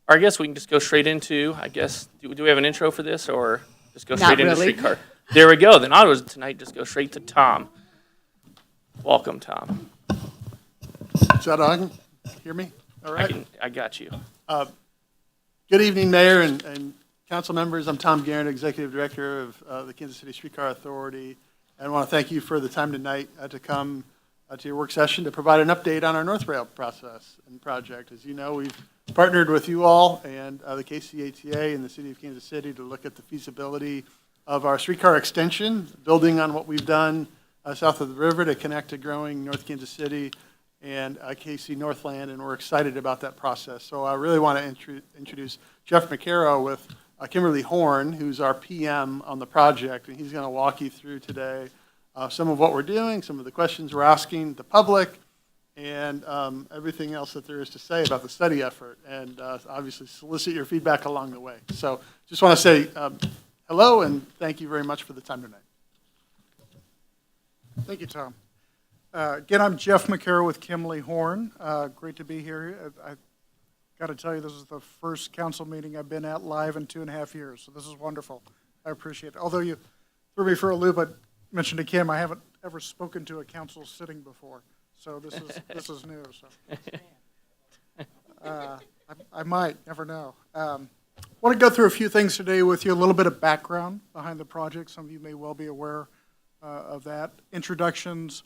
Or I guess we can just go straight into, do we have an intro for this, or just go Not straight into really. Streetcar? There we go. Then I was tonight just go straight to Tom. Welcome, Tom. Is that on? Hear me? All right. I got you. Good evening, Mayor and council members. I'm Tom Garren, Executive Director of the Kansas City Streetcar Authority. And I want to thank you for the time tonight to come to your work session to provide an update on our North Rail process and project. As you know, we've partnered with you all and the KCATA and the City of Kansas City to look at the feasibility of our streetcar extension, building on what we've done south of the river to connect to growing North Kansas City and KC Northland, and we're excited about that process. So I really want to introduce Jeff McCarrow with Kimberly Horn, who's our PM on the project, and he's going to walk you through today some of what we're doing, some of the questions we're asking the public, and everything else that there is to say about the study effort, and obviously solicit your feedback along the way. So just want to say hello, and thank you very much for the time tonight. Thank you, Tom. Again, I'm Jeff McCarroll with Kimberly Horn. Great to be here. I got to tell you, this is the first council meeting I've been at live in 2.5 years, so this is wonderful. I appreciate it. Although you threw me for a loop, I mentioned to Kim, I haven't ever spoken to a council sitting before, so this is new. So I might, never know. I want to go through a few things today with you, a little bit of background behind the project. Some of you may well be aware of that. Introductions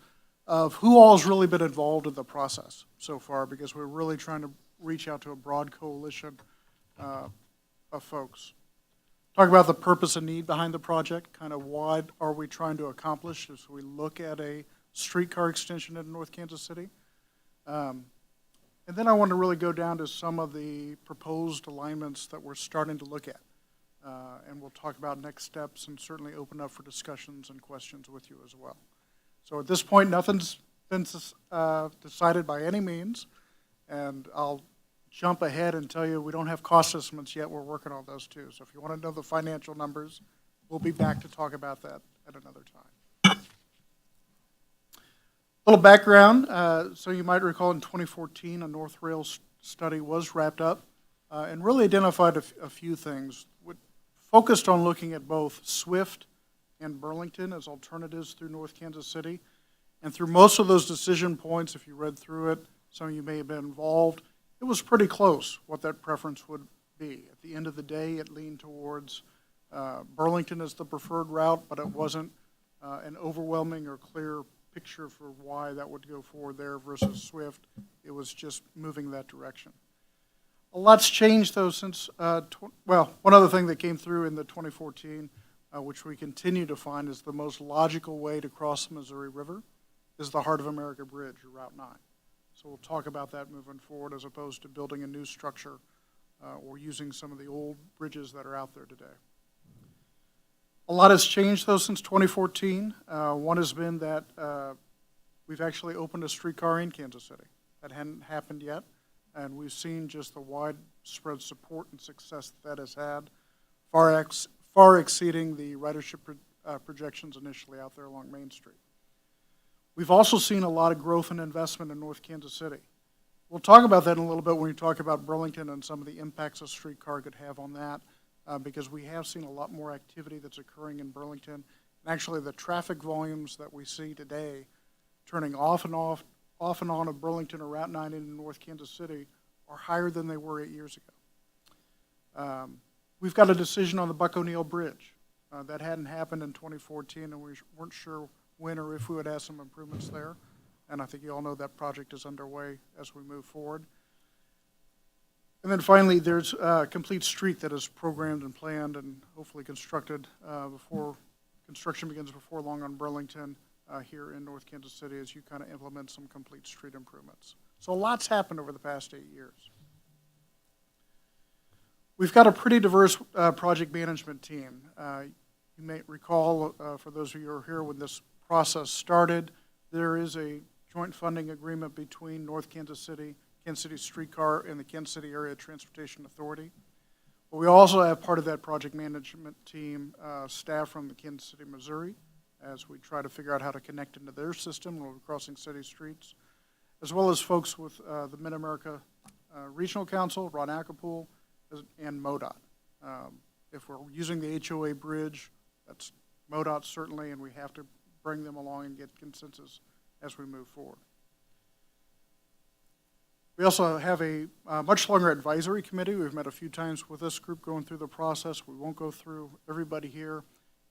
of who all has really been involved in the process so far, because we're really trying to reach out to a broad coalition of folks. Talk about the purpose and need behind the project, kind of what are we trying to accomplish as we look at a streetcar extension in North Kansas City. And then I want to really go down to some of the proposed alignments that we're starting to look at. And we'll talk about next steps and certainly open up for discussions and questions with you as well. So at this point, nothing's been decided by any means, and I'll jump ahead and tell you we don't have cost estimates yet. We're working on those too. So if you want to know the financial numbers, we'll be back to talk about that at another time. A little background. So you might recall in 2014, a North Rail study was wrapped up and really identified a few things. Focused on looking at both Swift and Burlington as alternatives through North Kansas City. And through most of those decision points, if you read through it, some of you may have been involved, it was pretty close what that preference would be. At the end of the day, it leaned towards Burlington as the preferred route, but it wasn't an overwhelming or clear picture for why that would go forward there versus Swift. It was just moving that direction. A lot's changed, though, since, one other thing that came through in the 2014, which we continue to find is the most logical way to cross the Missouri River, is the Heart of America Bridge, or Route 9. So we'll talk about that moving forward as opposed to building a new structure or using some of the old bridges that are out there today. A lot has changed, though, since 2014. One has been that we've actually opened a streetcar in Kansas City. That hadn't happened yet, and we've seen just the widespread support and success that has had, far exceeding the ridership projections initially out there along Main Street. We've also seen a lot of growth and investment in North Kansas City. We'll talk about that in a little bit when we talk about Burlington and some of the impacts a streetcar could have on that, because we have seen a lot more activity that's occurring in Burlington. And actually, the traffic volumes that we see today, turning off and on of Burlington or Route 9 into North Kansas City, are higher than they were 8 years ago. We've got a decision on the Buck O'Neill Bridge. That hadn't happened in 2014, and we weren't sure when or if we would have some improvements there. And I think you all know that project is underway as we move forward. And then finally, there's Complete Street that is programmed and planned and hopefully constructed before construction begins before long on Burlington here in North Kansas City as you kind of implement some Complete Street improvements. So a lot's happened over the past 8 years. We've got a pretty diverse project management team. You may recall, for those of you who are here when this process started, there is a joint funding agreement between North Kansas City, Kansas City Streetcar, and the Kansas City Area Transportation Authority. But we also have part of that project management team staff from the Kansas City, Missouri, as we try to figure out how to connect into their system when we're crossing city streets, as well as folks with the Mid-America Regional Council, Ron Acapul, and MoDOT. If we're using the HOA bridge, that's MoDOT certainly, and we have to bring them along and get consensus as we move forward. We also have a much longer advisory committee. We've met a few times with this group going through the process. We won't go through everybody here.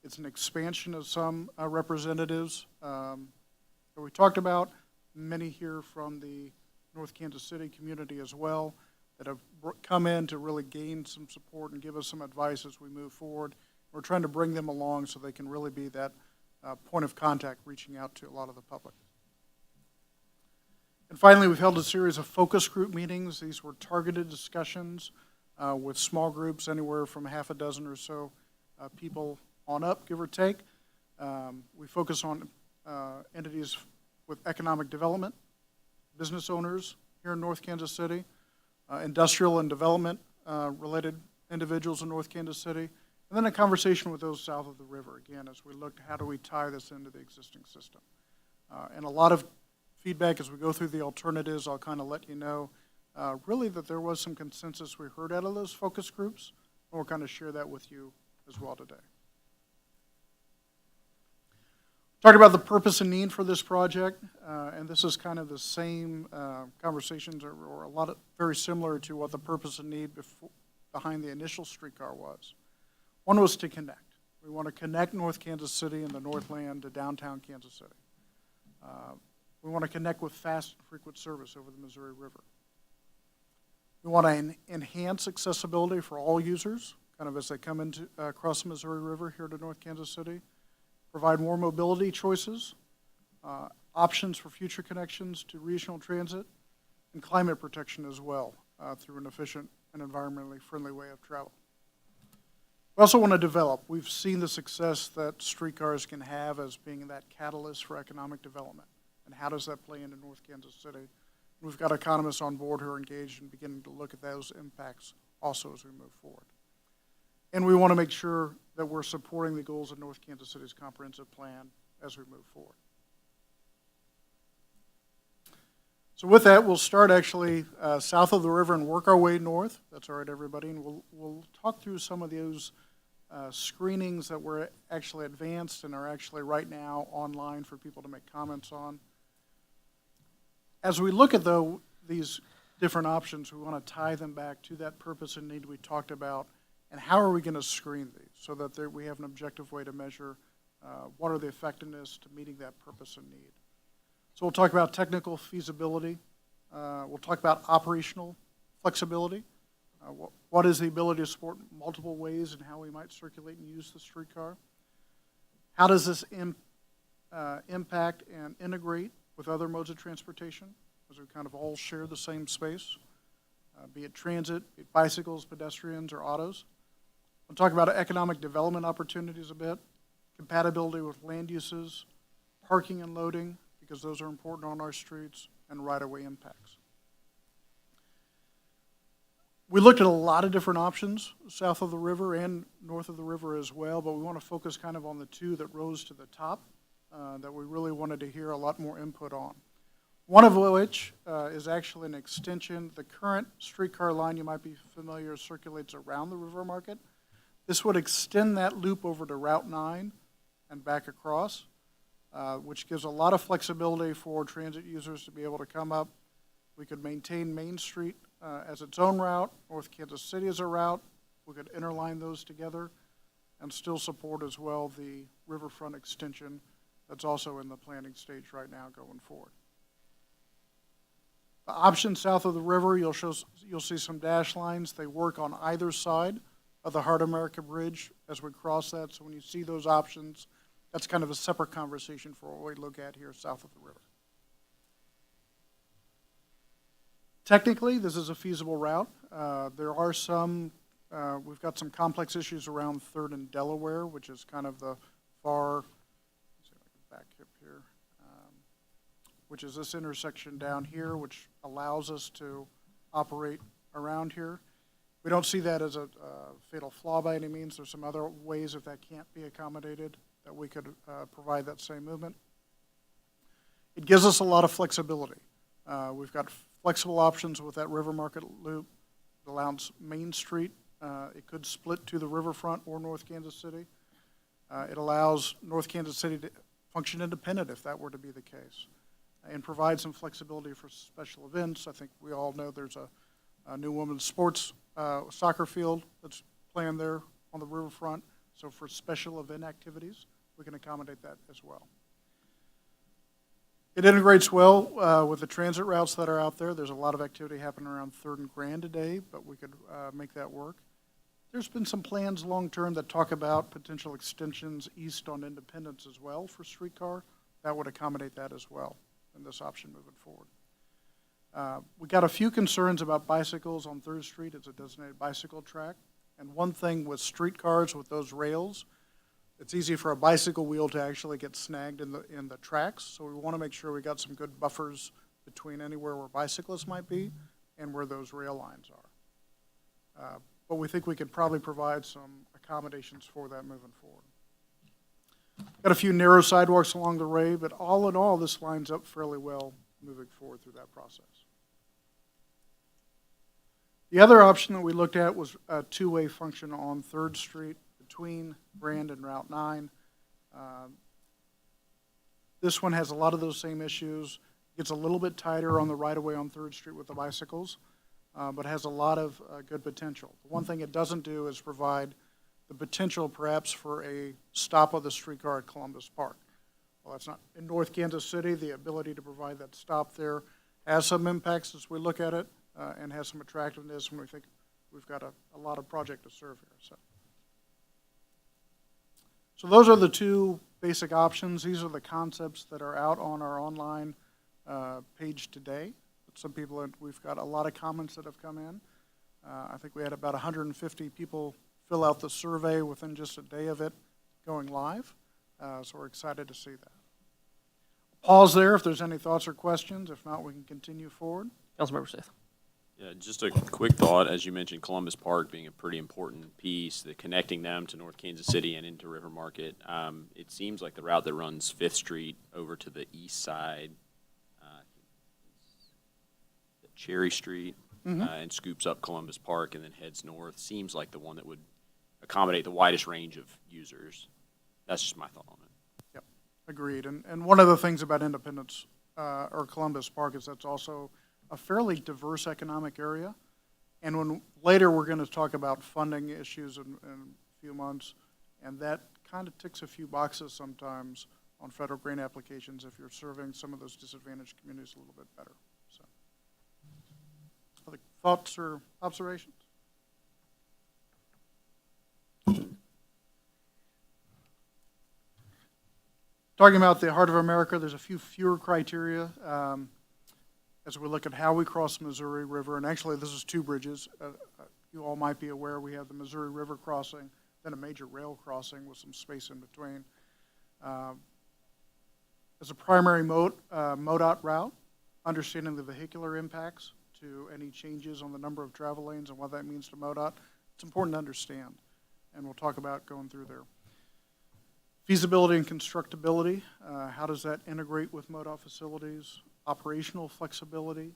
It's an expansion of some representatives that we talked about, many here from the North Kansas City community as well, that have come in to really gain some support and give us some advice as we move forward. We're trying to bring them along so they can really be that point of contact reaching out to a lot of the public. And finally, we've held a series of focus group meetings. These were targeted discussions with small groups, anywhere from half a dozen or so people on up, give or take. We focus on entities with economic development, business owners here in North Kansas City, industrial and development related individuals in North Kansas City, and then a conversation with those south of the river, again, as we looked at how do we tie this into the existing system. And a lot of feedback as we go through the alternatives. I'll kind of let you know really that there was some consensus we heard out of those focus groups, and we'll kind of share that with you as well today. Talk about the purpose and need for this project, and this is kind of the same conversations or a lot of very similar to what the purpose and need behind the initial streetcar was. One was to connect. We want to connect North Kansas City and the Northland to downtown Kansas City. We want to connect with fast and frequent service over the Missouri River. We want to enhance accessibility for all users, kind of as they come into across the Missouri River here to North Kansas City. Provide more mobility choices, options for future connections to regional transit, and climate protection as well through an efficient and environmentally friendly way of travel. We also want to develop. We've seen the success that streetcars can have as being that catalyst for economic development. And how does that play into North Kansas City? We've got economists on board who are engaged in beginning to look at those impacts also as we move forward. And we want to make sure that we're supporting the goals of North Kansas City's comprehensive plan as we move forward. So with that, we'll start actually south of the river and work our way north. That's all right, everybody. And we'll talk through some of those screenings that were actually advanced and are actually right now online for people to make comments on. As we look at, though, these different options, we want to tie them back to that purpose and need we talked about, and how are we going to screen these so that we have an objective way to measure what are the effectiveness to meeting that purpose and need. So we'll talk about technical feasibility. We'll talk about operational flexibility. What is the ability to support multiple ways and how we might circulate and use the streetcar? How does this impact and integrate with other modes of transportation, as we kind of all share the same space, be it transit, be it bicycles, pedestrians, or autos? We'll talk about economic development opportunities a bit, compatibility with land uses, parking and loading, because those are important on our streets, and right-of-way impacts. We looked at a lot of different options south of the river and north of the river as well, but we want to focus kind of on the two that rose to the top that we really wanted to hear a lot more input on. One of which is actually an extension. The current streetcar line, you might be familiar, circulates around the river market. This would extend that loop over to Route 9 and back across, which gives a lot of flexibility for transit users to be able to come up. We could maintain Main Street as its own route, North Kansas City as a route. We could interline those together and still support as well the riverfront extension that's also in the planning stage right now going forward. The option south of the river, you'll see some dash lines. They work on either side of the Heart America Bridge as we cross that. So when you see those options, that's kind of a separate conversation for what we look at here south of the river. Technically, this is a feasible route. There are we've got some complex issues around 3rd and Delaware, which is kind of the far, let's see if I can back up here, which is this intersection down here, which allows us to operate around here. We don't see that as a fatal flaw by any means. There's some other ways if that can't be accommodated that we could provide that same movement. It gives us a lot of flexibility. We've got flexible options with that river market loop, It allows Main Street, it could split to the riverfront or North Kansas City. It allows North Kansas City to function independent if that were to be the case, and provide some flexibility for special events. I think we all know there's a new women's sports soccer field that's planned there on the riverfront. So for special event activities, we can accommodate that as well. It integrates well with the transit routes that are out there. There's a lot of activity happening around 3rd and Grand today, but we could make that work. There's been some plans long-term that talk about potential extensions east on Independence as well for Streetcar. That would accommodate that as well in this option moving forward. We got a few concerns about bicycles on 3rd Street. It's a designated bicycle track. And one thing with streetcars with those rails, it's easy for a bicycle wheel to actually get snagged in the tracks. So we want to make sure we got some good buffers between anywhere where bicyclists might be and where those rail lines are. But we think we could probably provide some accommodations for that moving forward. Got a few narrow sidewalks along the way, but all in all, this lines up fairly well moving forward through that process. The other option that we looked at was a two-way function on 3rd Street between Grand and Route 9. This one has a lot of those same issues. Gets a little bit tighter on the right-of-way on 3rd Street with the bicycles, but has a lot of good potential. The one thing it doesn't do is provide the potential perhaps for a stop of the streetcar at Columbus Park. Well, that's not in North Kansas City. The ability to provide that stop there has some impacts as we look at it and has some attractiveness when we think we've got a lot of project to serve here. So those are the two basic options. These are the concepts that are out on our online page today. Some people, we've got a lot of comments that have come in. I think we had about 150 people fill out the survey within just a day of it going live. So we're excited to see that. Pause there if there's any thoughts or questions. If not, we can continue forward. Councilmember Seth. Yeah, just a quick thought. As you mentioned, Columbus Park being a pretty important piece, connecting them to North Kansas City and into River Market. It seems like the route that runs 5th Street over to the east side, Cherry Street, and scoops up Columbus Park and then heads north, seems like the one that would accommodate the widest range of users. That's just my thought on it. Yep, agreed. And one of the things about Independence or Columbus Park is that's also a fairly diverse economic area. And when later we're going to talk about funding issues in a few months, and that kind of ticks a few boxes sometimes on federal grant applications if you're serving some of those disadvantaged communities a little bit better. So, other thoughts or observations? Talking about the heart of America, there's a few fewer criteria as we look at how we cross the Missouri River. And actually, this is 2 bridges. You all might be aware we have the Missouri River crossing, then a major rail crossing with some space in between. As a primary MoDOT route, understanding the vehicular impacts to any changes on the number of travel lanes and what that means to MoDOT, it's important to understand. And we'll talk about going through there. Feasibility and constructability, how does that integrate with MoDOT facilities? Operational flexibility,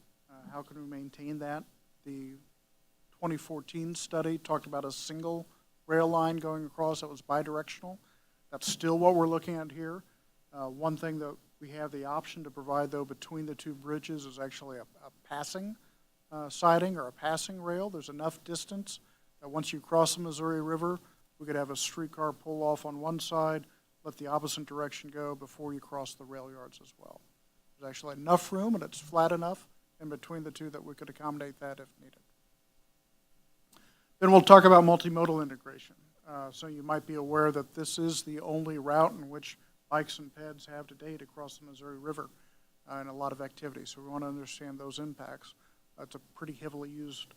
how can we maintain that? The 2014 study talked about a single rail line going across that was bidirectional. That's still what we're looking at here. One thing that we have the option to provide, though, between the 2 bridges is actually a passing siding or a passing rail. There's enough distance that once you cross the Missouri River, we could have a streetcar pull off on one side, let the opposite direction go before you cross the rail yards as well. There's actually enough room, and it's flat enough in between the 2 that we could accommodate that if needed. Then we'll talk about multimodal integration. So you might be aware that this is the only route in which bikes and peds have today to cross the Missouri River in a lot of activity. So we want to understand those impacts. It's a pretty heavily used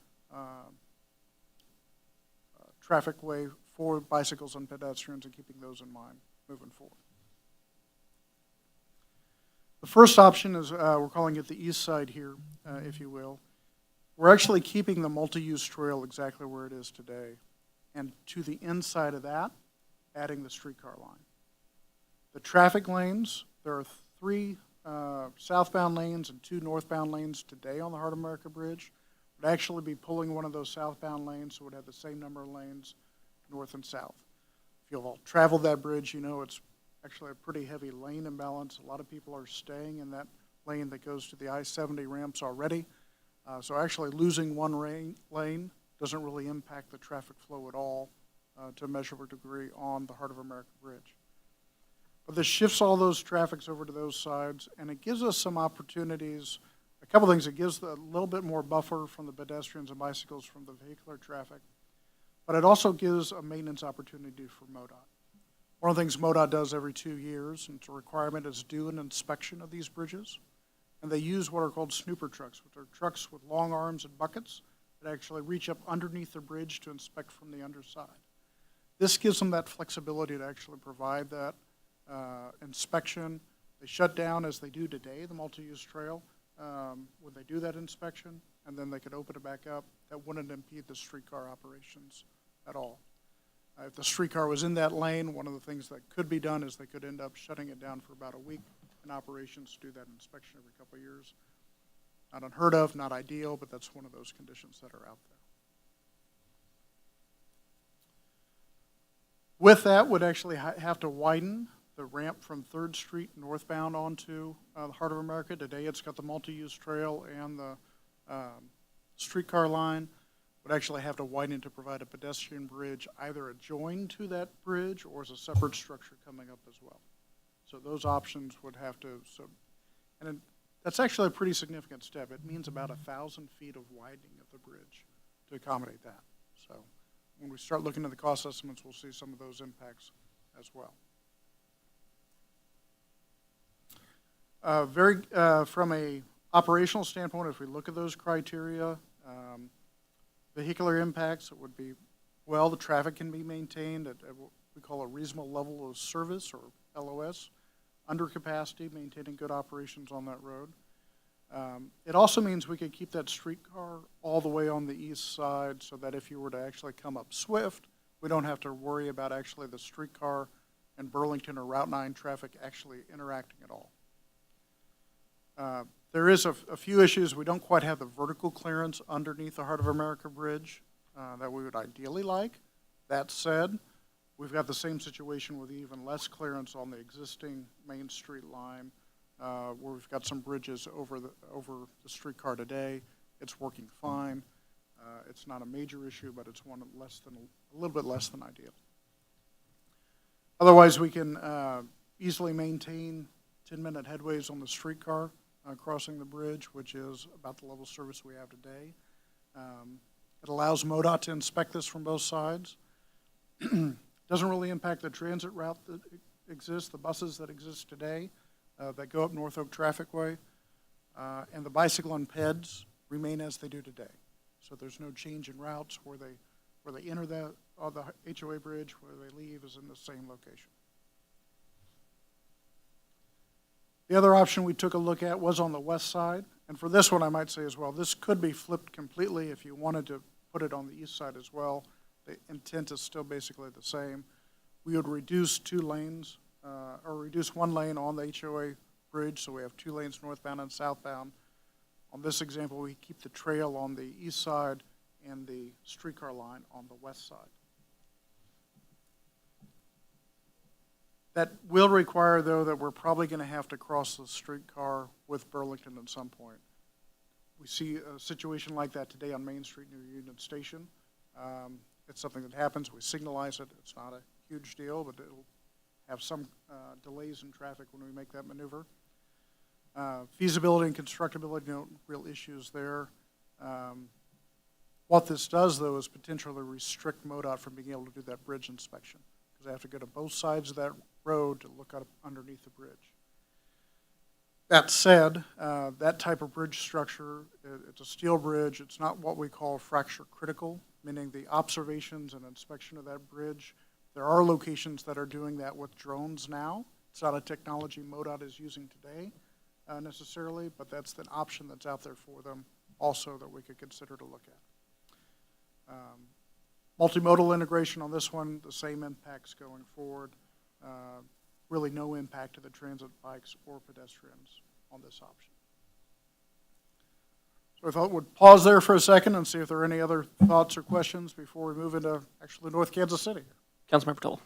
traffic way for bicycles and pedestrians, and keeping those in mind moving forward. The first option is, we're calling it the east side here, if you will. We're actually keeping the multi-use trail exactly where it is today. And to the inside of that, adding the streetcar line. The traffic lanes, there are 3 southbound lanes and 2 northbound lanes today on the Heart of America Bridge. would actually be pulling one of those southbound lanes, so it would have the same number of lanes, north and south. If you've all traveled that bridge, you know it's actually a pretty heavy lane imbalance. A lot of people are staying in that lane that goes to the I-70 ramps already. So actually losing one lane doesn't really impact the traffic flow at all to a measurable degree on the Heart of America Bridge. But this shifts all those traffics over to those sides, and it gives us some opportunities. A couple things, it gives a little bit more buffer from the pedestrians and bicycles from the vehicular traffic, but it also gives a maintenance opportunity for MoDOT. One of the things MoDOT does every 2 years, and it's a requirement, is do an inspection of these bridges. And they use what are called snooper trucks, which are trucks with long arms and buckets that actually reach up underneath the bridge to inspect from the underside. This gives them that flexibility to actually provide that inspection. They shut down, as they do today, the multi-use trail, when they do that inspection, and then they could open it back up. That wouldn't impede the streetcar operations at all. If the streetcar was in that lane, one of the things that could be done is they could end up shutting it down for about a week in operations to do that inspection every couple of years. Not unheard of, not ideal, but that's one of those conditions that are out there. With that, would actually have to widen the ramp from 3rd Street northbound onto the Heart of America. Today it's got the multi-use trail and the streetcar line. Would actually have to widen to provide a pedestrian bridge either adjoined to that bridge or as a separate structure coming up as well. So those options would have to, that's actually a pretty significant step. It means about 1,000 feet of widening of the bridge to accommodate that. So when we start looking at the cost estimates, we'll see some of those impacts as well. From a operational standpoint, if we look at those criteria, vehicular impacts, it would be, well, the traffic can be maintained at what we call a reasonable level of service, or LOS, under capacity, maintaining good operations on that road. It also means we could keep that streetcar all the way on the east side so that if you were to actually come up Swift, we don't have to worry about actually the streetcar and Burlington or Route 9 traffic actually interacting at all. There is a few issues. We don't quite have the vertical clearance underneath the Heart of America Bridge that we would ideally like. That said, we've got the same situation with even less clearance on the existing Main Street line, where we've got some bridges over the streetcar today. It's working fine. It's not a major issue, but it's one a little bit less than ideal. Otherwise, we can easily maintain 10-minute headways on the streetcar crossing the bridge, which is about the level of service we have today. It allows MoDOT to inspect this from both sides. Doesn't really impact the transit route that exists, the buses that exist today that go up North Oak Trafficway, and the bicycle and PEDs remain as they do today. So there's no change in routes where they enter the HOA bridge, where they leave is in the same location. The other option we took a look at was on the west side, and for this one I might say as well, this could be flipped completely if you wanted to put it on the east side as well. The intent is still basically the same. We would reduce 2 lanes, or reduce 1 lane on the HOA bridge, so we have 2 lanes northbound and southbound. On this example, we keep the trail on the east side and the streetcar line on the west side. That will require, though, that we're probably going to have to cross the streetcar with Burlington at some point. We see a situation like that today on Main Street near Union Station. It's something that happens. We signalize it. It's not a huge deal, but it'll have some delays in traffic when we make that maneuver. Feasibility and constructability, no real issues there. What this does, though, is potentially restrict MoDOT from being able to do that bridge inspection, because they have to go to both sides of that road to look up underneath the bridge. That said, that type of bridge structure, it's a steel bridge. It's not what we call fracture critical, meaning the observations and inspection of that bridge. There are locations that are doing that with drones now. It's not a technology MoDOT is using today necessarily, but that's an option that's out there for them also that we could consider to look at. Multimodal integration on this one, the same impacts going forward. Really no impact to the transit bikes or pedestrians on this option. So I thought we'd pause there for a second and see if there are any other thoughts or questions before we move into actually North Kansas City. Councilmember Toll.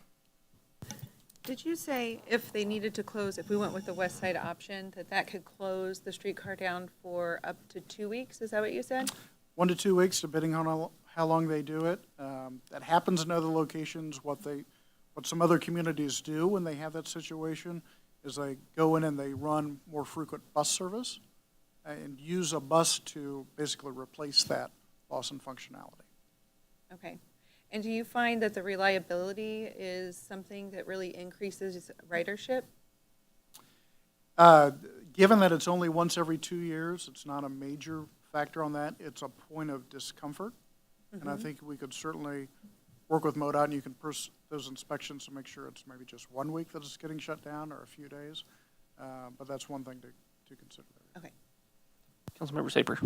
Did you say if they needed to close, if we went with the west side option, that could close the streetcar down for up to 2 weeks? Is that what you said? 1 to 2 weeks, depending on how long they do it. That happens in other locations. What some other communities do when they have that situation is they go in and they run more frequent bus service and use a bus to basically replace that loss in functionality. Okay. And do you find that the reliability is something that really increases ridership? Given that it's only once every 2 years, it's not a major factor on that. It's a point of discomfort. And I think we could certainly work with MoDOT, and you can those inspections to make sure it's maybe just 1 week that it's getting shut down or a few days. But that's one thing to consider. Okay. Councilmember Saper.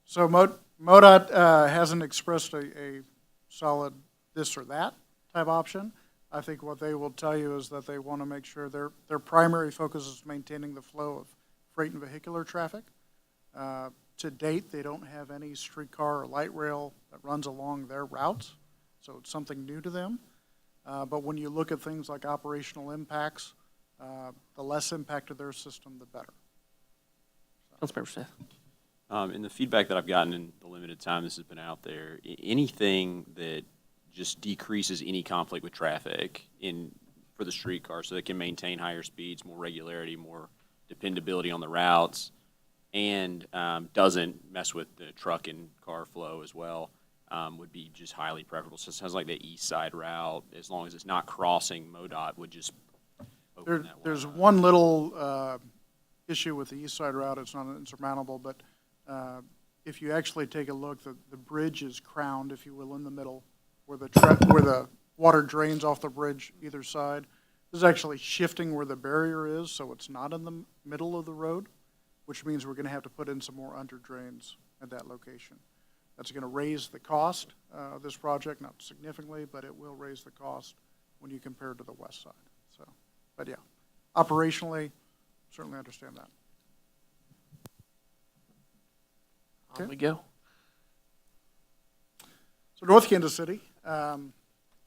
So MoDOT hasn't expressed a solid this or that type option. I think what they will tell you is that they want to make sure their primary focus is maintaining the flow of freight and vehicular traffic. To date, they don't have any streetcar or light rail that runs along their routes, so it's something new to them. But when you look at things like operational impacts, the less impact of their system, the better. Councilmember Smith. In the feedback that I've gotten in the limited time this has been out there, anything that just decreases any conflict with traffic for the streetcar so they can maintain higher speeds, more regularity, more dependability on the routes, and doesn't mess with the truck and car flow as well, would be just highly preferable. So it sounds like the east side route, as long as it's not crossing MoDOT, would just open that There's wide. one little issue with the east side route. It's not insurmountable, but if you actually take a look, the bridge is crowned, if you will, in the middle, where the water drains off the bridge either side. This is actually shifting where the barrier is, so it's not in the middle of the road, which means we're going to have to put in some more under drains at that location. That's going to raise the cost of this project, not significantly, but it will raise the cost when you compare it to the west side. So, but yeah, operationally, certainly understand that. On we go. So North Kansas City,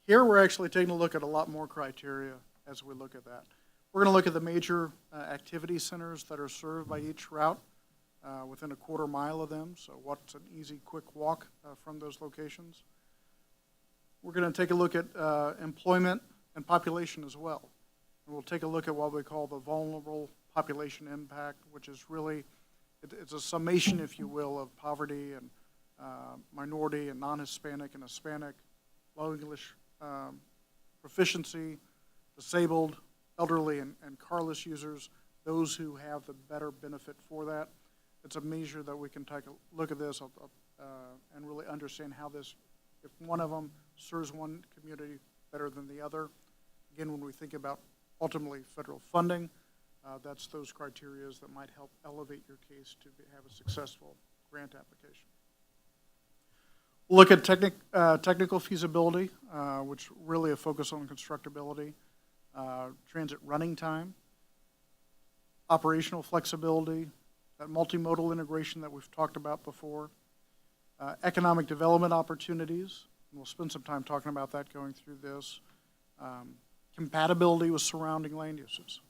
here we're actually taking a look at a lot more criteria as we look at that. We're going to look at the major activity centers that are served by each route within a quarter mile of them. So what's an easy, quick walk from those locations? We're going to take a look at employment and population as well. And we'll take a look at what we call the vulnerable population impact, which is really, it's a summation, if you will, of poverty and minority and non-Hispanic and Hispanic, low English proficiency, disabled, elderly, and carless users, those who have the better benefit for that. It's a measure that we can take a look at this and really understand how this, if one of them serves one community better than the other. Again, when we think about ultimately federal funding, that's those criteria that might help elevate your case to have a successful grant application. We'll look at technical feasibility, which really a focus on constructability, transit running time, operational flexibility, that multimodal integration that we've talked about before, economic development opportunities, and we'll spend some time talking about that going through this, compatibility with surrounding land uses.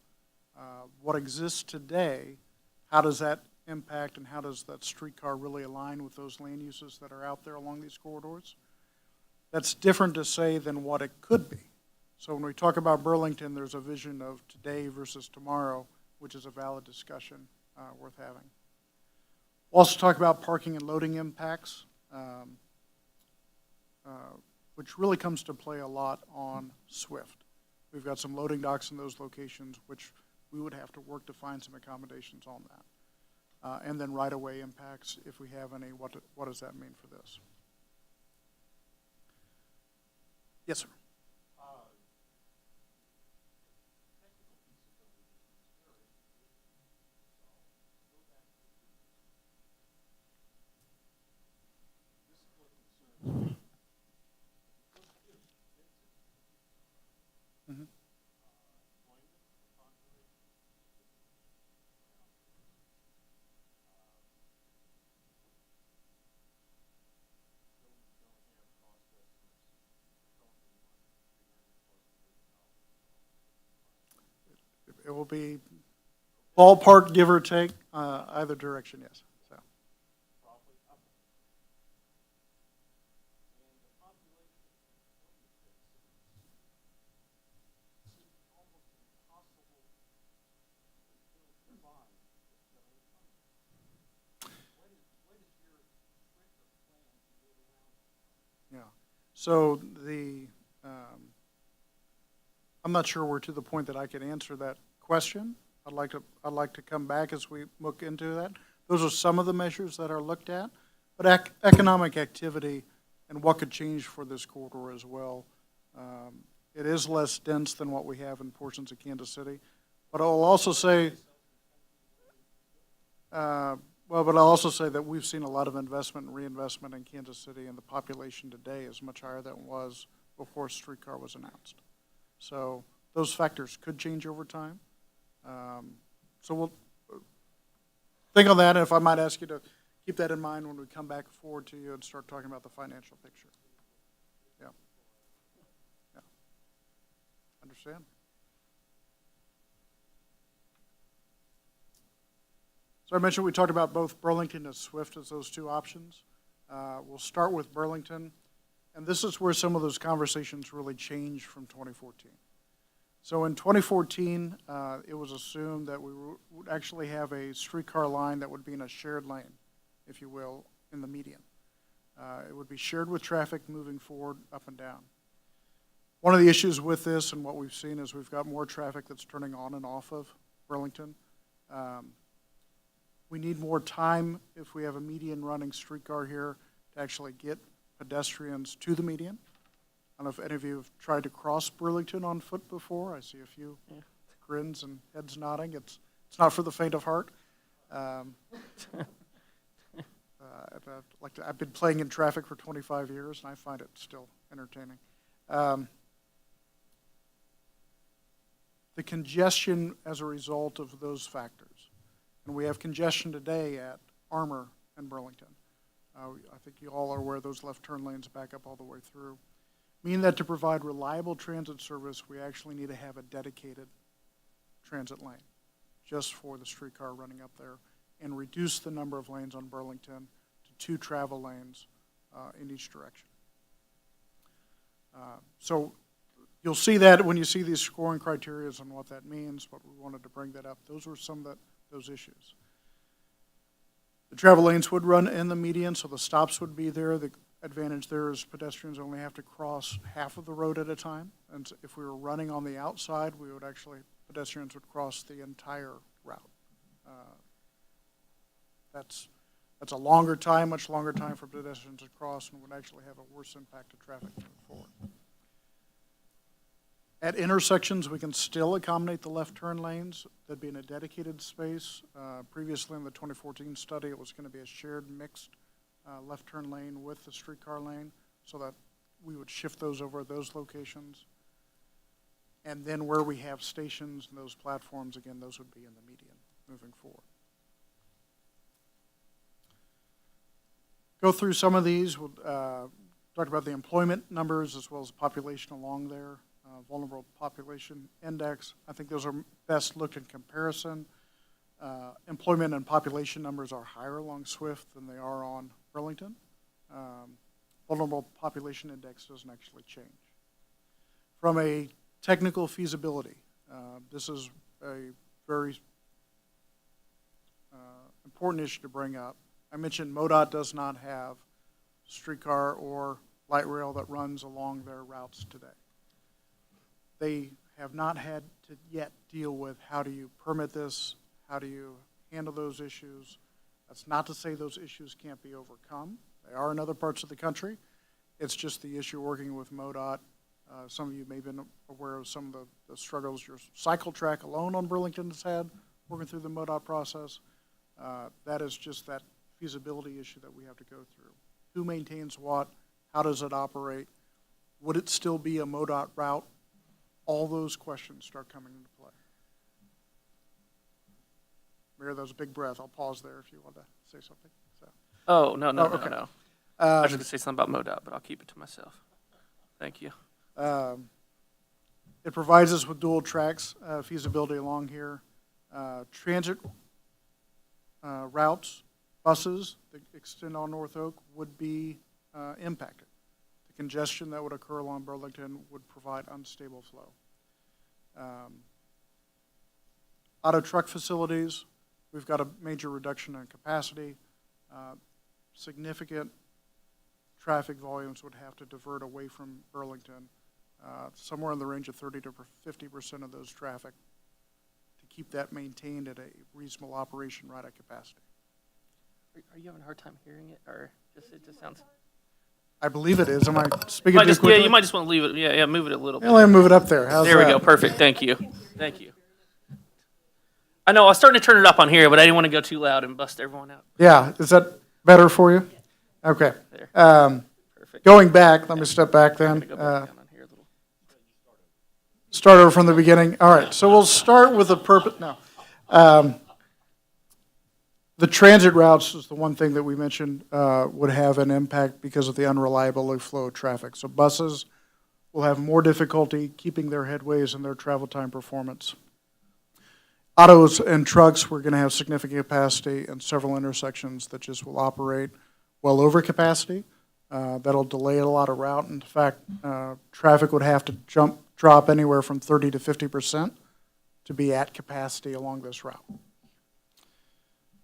What exists today, how does that impact and how does that streetcar really align with those land uses that are out there along these corridors? That's different to say than what it could be. So when we talk about Burlington, there's a vision of today versus tomorrow, which is a valid discussion worth having. We'll also talk about parking and loading impacts, which really comes to play a lot on Swift. We've got some loading docks in those locations, which we would have to work to find some accommodations on that. And then right-of-way impacts, if we have any, what does that mean for this? Yes, sir. it will be ballpark, give or take, either direction, yes. So. Yeah. So I'm not sure we're to the point that I can answer that question. I'd like to come back as we look into that. Those are some of the measures that are looked at, but economic activity and what could change for this corridor as well. It is less dense than what we have in portions of Kansas City, but I'll also say, but I'll also say that we've seen a lot of investment and reinvestment in Kansas City, and the population today is much higher than it was before Streetcar was announced. So those factors could change over time. So we'll think on that, and if I might ask you to keep that in mind when we come back forward to you and start talking about the financial picture. Yeah. Yeah. Understand? So I mentioned we talked about both Burlington and Swift as those two options. We'll start with Burlington, and this is where some of those conversations really changed from 2014. So in 2014, it was assumed that we would actually have a streetcar line that would be in a shared lane, if you will, in the median. It would be shared with traffic moving forward up and down. One of the issues with this and what we've seen is we've got more traffic that's turning on and off of Burlington. We need more time if we have a median running streetcar here to actually get pedestrians to the median. I don't know if any of you have tried to cross Burlington on foot before. I see a few grins and heads nodding. It's not for the faint of heart. I've been playing in traffic for 25 years, and I find it still entertaining. The congestion as a result of those factors. And we have congestion today at Armour and Burlington. I think you all are aware those left turn lanes back up all the way through. Meaning that to provide reliable transit service, we actually need to have a dedicated transit lane just for the streetcar running up there and reduce the number of lanes on Burlington to 2 travel lanes in each direction. So you'll see that when you see these scoring criteria and what that means, but we wanted to bring that up. Those were some of those issues. The travel lanes would run in the median, so the stops would be there. The advantage there is pedestrians only have to cross half of the road at a time. And if we were running on the outside, pedestrians would cross the entire route. That's a longer time, much longer time for pedestrians to cross, and would actually have a worse impact to traffic moving forward. At intersections, we can still accommodate the left turn lanes. That'd be in a dedicated space. Previously in the 2014 study, it was going to be a shared mixed left turn lane with the streetcar lane, so that we would shift those over at those locations. And then where we have stations and those platforms, again, those would be in the median moving forward. Go through some of these. We'll talk about the employment numbers as well as the population along there. Vulnerable population index. I think those are best looked in comparison. Employment and population numbers are higher along Swift than they are on Burlington. Vulnerable population index doesn't actually change. From a technical feasibility, this is a very important issue to bring up. I mentioned MoDOT does not have streetcar or light rail that runs along their routes today. They have not had to yet deal with how do you permit this, how do you handle those issues. That's not to say those issues can't be overcome. They are in other parts of the country. It's just the issue working with MoDOT. Some of you may have been aware of some of the struggles your cycle track alone on Burlington has had working through the MoDOT process. That is just that feasibility issue that we have to go through. Who maintains what? How does it operate? Would it still be a MoDOT route? All those questions start coming into play. Mayor, that was a big breath. I'll pause there if you want to say something. So. Oh, no. I was going to say something about MoDOT, but I'll keep it to myself. Thank you. It provides us with dual tracks, feasibility along here. Transit routes, buses that extend on North Oak would be impacted. The congestion that would occur along Burlington would provide unstable flow. Auto truck facilities, we've got a major reduction in capacity. Significant traffic volumes would have to divert away from Burlington, somewhere in the range of 30 to 50% of those traffic to keep that maintained at a reasonable operation right at capacity. Are you having a hard time hearing it, or it just sounds? I believe it is. Am I speaking too Yeah, quickly? you might just want to leave it. Yeah, move it a little bit. Let me move it up there. How's There we that? go. Perfect. Thank you. Thank you. I know I was starting to turn it up on here, but I didn't want to go too loud and bust everyone out. Yeah, is that better for you? Okay. There. Perfect. Going back, let me step back then. Go back down on here a little. Start over from the beginning. All right, so we'll start with the purpose. No. The transit routes is the one thing that we mentioned would have an impact because of the unreliable flow of traffic. So buses will have more difficulty keeping their headways and their travel time performance. Autos and trucks, we're going to have significant capacity and several intersections that just will operate well over capacity. That'll delay a lot of route. In fact, traffic would have to drop anywhere from 30 to 50% to be at capacity along this route.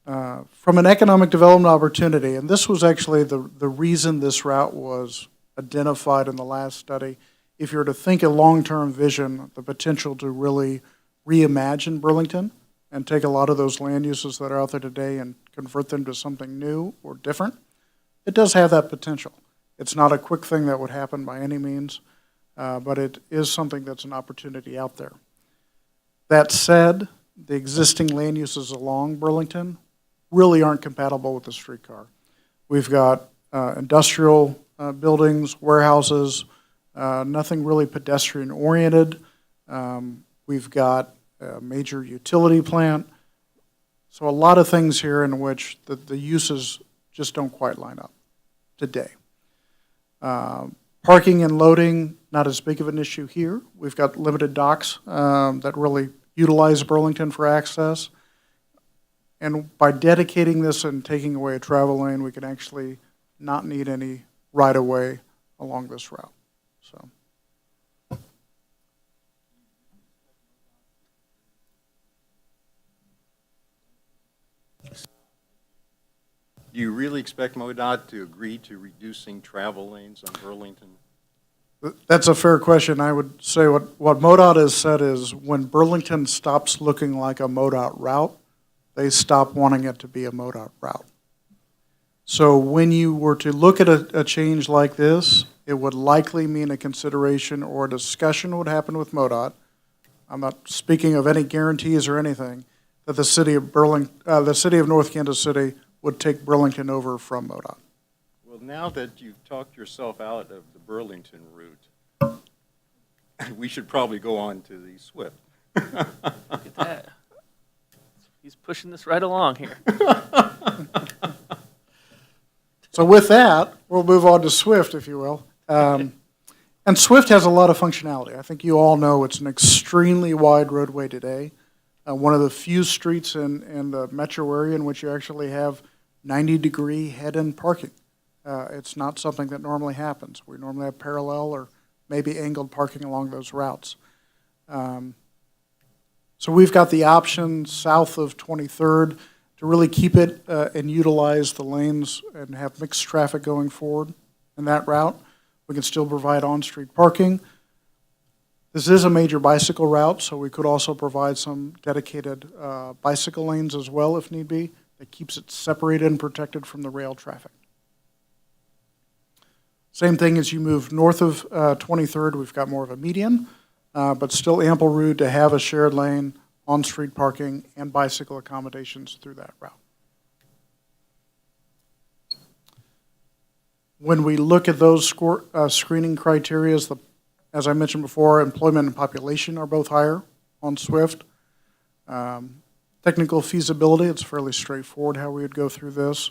From an economic development opportunity, and this was actually the reason this route was identified in the last study, if you were to think a long-term vision, the potential to really reimagine Burlington and take a lot of those land uses that are out there today and convert them to something new or different, it does have that potential. It's not a quick thing that would happen by any means, but it is something that's an opportunity out there. That said, the existing land uses along Burlington really aren't compatible with the streetcar. We've got industrial buildings, warehouses, nothing really pedestrian-oriented. We've got a major utility plant. So a lot of things here in which the uses just don't quite line up today. Parking and loading, not as big of an issue here. We've got limited docks that really utilize Burlington for access. And by dedicating this and taking away a travel lane, we can actually not need any right-of-way along this route. So. Do you really expect MoDOT to agree to reducing travel lanes on Burlington? That's a fair question. I would say what MoDOT has said is when Burlington stops looking like a MoDOT route, they stop wanting it to be a MoDOT route. So when you were to look at a change like this, it would likely mean a consideration or a discussion would happen with MoDOT. I'm not speaking of any guarantees or anything, that the city of North Kansas City would take Burlington over from MoDOT. Well, now that you've talked yourself out of the Burlington route, we should probably go on to the Swift. Look at that. He's pushing this right along here. So with that, we'll move on to Swift, if you will. And Swift has a lot of functionality. I think you all know it's an extremely wide roadway today. One of the few streets in the metro area in which you actually have 90-degree head-end parking. It's not something that normally happens. We normally have parallel or maybe angled parking along those routes. So we've got the option south of 23rd to really keep it and utilize the lanes and have mixed traffic going forward in that route. We can still provide on-street parking. This is a major bicycle route, so we could also provide some dedicated bicycle lanes as well if need be. That keeps it separated and protected from the rail traffic. Same thing as you move north of 23rd, we've got more of a median, but still ample room to have a shared lane, on-street parking, and bicycle accommodations through that route. When we look at those screening criteria, as I mentioned before, employment and population are both higher on Swift. Technical feasibility, it's fairly straightforward how we would go through this.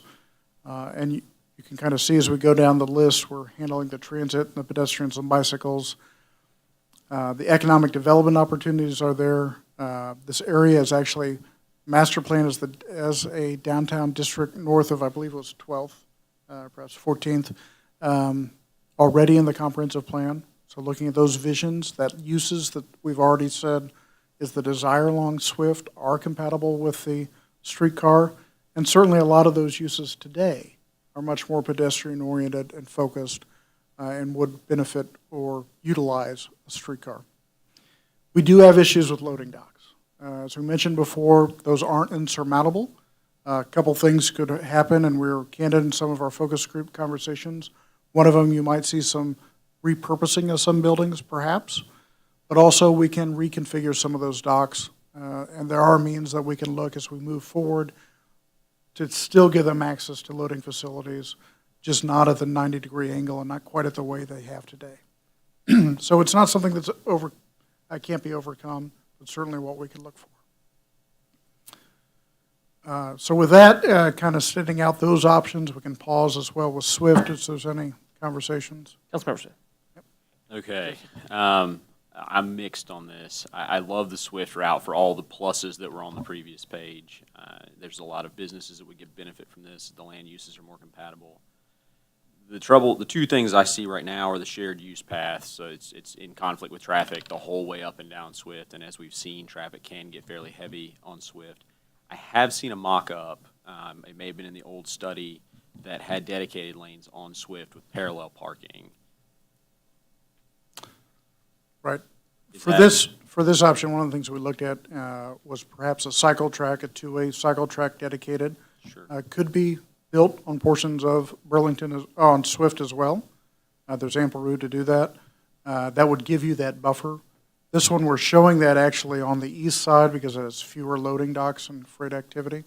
And you can kind of see as we go down the list, we're handling the transit and the pedestrians and bicycles. The economic development opportunities are there. This area is actually master planned as a downtown district north of, I believe it was 12th, perhaps 14th, already in the comprehensive plan. So looking at those visions, that uses that we've already said is the desire along Swift are compatible with the streetcar. And certainly a lot of those uses today are much more pedestrian-oriented and focused and would benefit or utilize a streetcar. We do have issues with loading docks. As we mentioned before, those aren't insurmountable. A couple things could happen, and we're candid in some of our focus group conversations. One of them, you might see some repurposing of some buildings, perhaps, but also we can reconfigure some of those docks, and there are means that we can look as we move forward to still give them access to loading facilities, just not at the 90-degree angle and not quite at the way they have today. So it's not something that's can't be overcome, but certainly what we can look for. So with that, kind of setting out those options, we can pause as well with Swift if there's any conversations. Councilmember Smith. Okay. I'm mixed on this. I love the Swift route for all the pluses that were on the previous page. There's a lot of businesses that would get benefit from this. The land uses are more compatible. The two things I see right now are the shared use paths. So it's in conflict with traffic the whole way up and down Swift. And as we've seen, traffic can get fairly heavy on Swift. I have seen a mock-up, it may have been in the old study, that had dedicated lanes on Swift with parallel parking. Right. Is For that- this option, one of the things we looked at was perhaps a cycle track, a two-way cycle track dedicated. Sure. Could be built on portions of Burlington, on Swift as well. There's ample room to do that. That would give you that buffer. This one, we're showing that actually on the east side because it has fewer loading docks and freight activity.